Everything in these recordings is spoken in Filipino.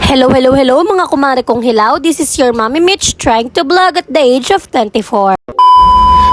Hello mga kumare kong hilaw. This is your Mommy Mitch trying to vlog at the age of 24.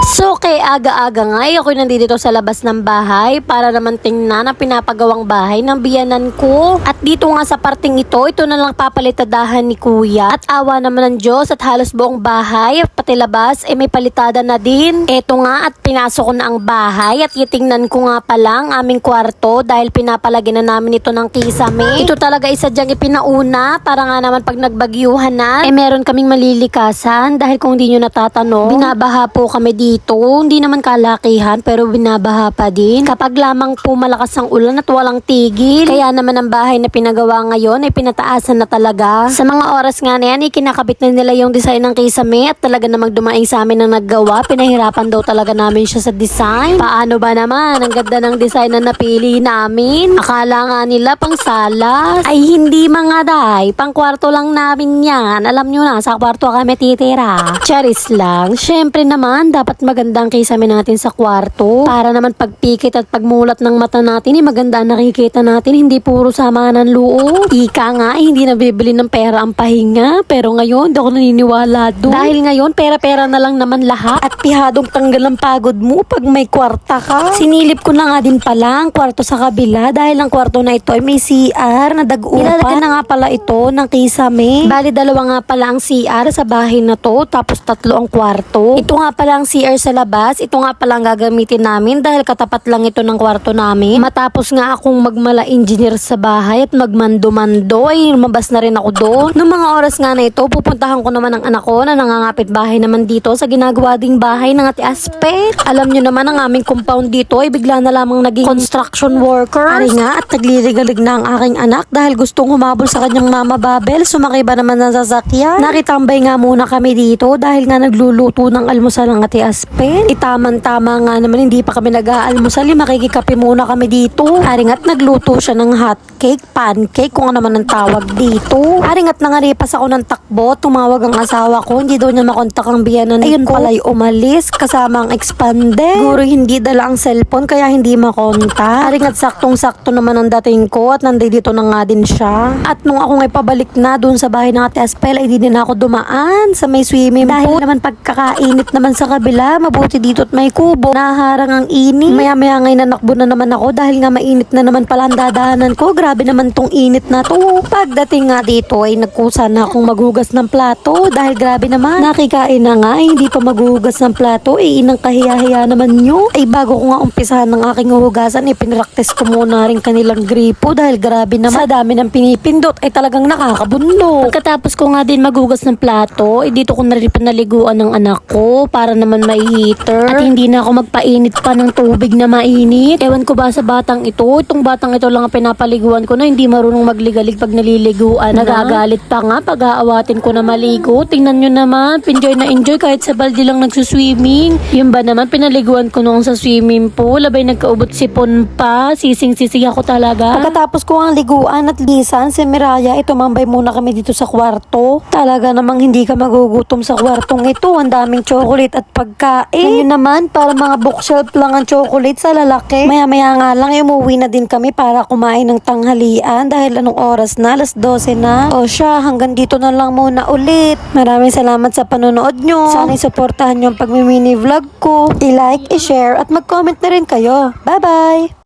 So, kay aga-aga nga, ako nandito sa labas ng bahay para naman tingnan ang pinapagawang bahay ng biyanan ko. At dito nga sa parting ito na lang papalitadahan ni Kuya. At awa naman ng Diyos at halos buong bahay, pati labas, may palitada na din. Eto nga at pinasok ko na ang bahay at itingnan ko nga pala ang aming kwarto dahil pinapalagyan na namin ito ng kisame. Ito talaga isa dyang ipinauna para nga naman pag nagbagyuhan na, meron kaming malilikasan dahil kung di nyo natatanong, binabaha po kami dito. Hindi naman kalakihan pero binabaha pa din. Kapag lamang po malakas ang ulan at walang tigil. Kaya naman ang bahay na pinagawa ngayon ay pinataasan na talaga. Sa mga oras nga na yan, kinakabit na nila yung design ng kisame at talaga namang dumaing sa amin na naggawa. Pinahirapan daw talaga namin siya sa design. Paano ba naman? Ang ganda ng design na napili namin. Akala nga nila pang salas. Ay hindi mga day. Pang kwarto lang namin yan. Alam nyo na, sa kwarto kami titira. Charis lang. Syempre naman, dapat magandang kisame natin sa kwarto para naman pagpikit at pagmulat ng mata natin maganda ang nakikita natin, hindi puro sama ng loob. Ika nga hindi nabibili ng pera ang pahinga, pero ngayon di ako naniniwala doon. Dahil ngayon pera-pera na lang naman lahat at pihadong tanggal ang pagod mo pag may kwarta ka. Sinilip ko na nga din pala ang kwarto sa kabila dahil ang kwarto na ito ay may CR na dag-upan. Nilalagyan na nga pala ito ng kisame. Bali dalawa nga pala ang CR sa bahay na to tapos tatlo ang kwarto. Ito nga pala ang CR sa labas. Ito nga pala ang gagamitin namin dahil katapat lang ito ng kwarto namin. Matapos nga akong magmala engineer sa bahay at magmando-mando ay lumabas na rin ako doon. Noong mga oras nga na ito, pupuntahan ko naman ang anak ko na nangangapit bahay naman dito sa ginagawa ding bahay ng Ate Aspet. Alam nyo naman ang aming compound dito ay bigla na lamang naging construction workers. Ari nga at naglirigalig na ang aking anak dahil gustong humabol sa kanyang mama Babel. Sumakay ba naman ng sasakyan? Nakitambay nga muna kami dito dahil nga nagluluto ng almusal ng Ate Aspet. Itaman-tama nga naman hindi pa kami nag-aalmusal, makikikape muna kami dito. Aringat nagluto siya ng hot cake, pancake, kung ano naman ang tawag dito. Aringat nangaripas ako ng takbo, tumawag ang asawa ko, hindi daw niya makontak ang biyanan ko. Ayun pala'y umalis, kasama ang expander. Siguro hindi dala ang cellphone, kaya hindi makontak. Aringat saktong-sakto naman ang dating ko at nandito na nga din siya. At nung ako ngay pabalik na dun sa bahay ng Ate Aspel, ay di din ako dumaan sa may swimming pool. Dahil naman pagkakainit naman sa kabila, mabuti dito at may kubo. Naharang ang init. Maya-maya ngay nanakbo na naman ako dahil nga mainit na naman pala ang dadaanan ko. Grabe naman tong init na to. Pagdating nga dito ay nagkusa na akong maghugas ng plato dahil grabe naman. Nakikain na nga ay hindi pa maghugas ng plato. Inang kahiya-hiya naman nyo. Ay bago ko nga umpisahan ng aking hugasan, pinraktis ko muna rin kanilang gripo dahil grabe naman. Sa dami ng pinipindot ay talagang nakakabunlo. Pagkatapos ko nga din maghugas ng plato, dito ko na rin pinaliguan ng anak ko para naman may heater. At hindi na ako magpainit pa ng tubig na mainit. Ewan ko ba sa batang ito, itong batang ito lang ang pinapaliguan ko na hindi marunong magligalig pag naliliguan. Nagagalit pa nga pag aawatin ko na maligo. Tingnan nyo naman, enjoy na enjoy kahit sa balde lang nagsuswimming. Yun ba naman, pinaliguan ko noong sa swimming pool, abay nagkaubot sipon pa, sising-sisig ako talaga. Pagkatapos ko ang liguan at lisan, si Miraya, tumambay muna kami dito sa kwarto. Talaga namang hindi ka magugutom sa kwartong ito. Ang daming chocolate at pagkain. Ngayon naman, para mga bookshelf lang ang chocolate sa lalaki. Maya-maya nga lang, umuwi na din kami para kumain ng tanghalian dahil anong oras na, alas 12 na. O siya, hanggang dito na lang muna ulit. Maraming salamat sa panonood nyo. Sana'y suportahan nyo ang pagmimini vlog ko. I-like, i-share at mag-comment na rin kayo. Bye-bye!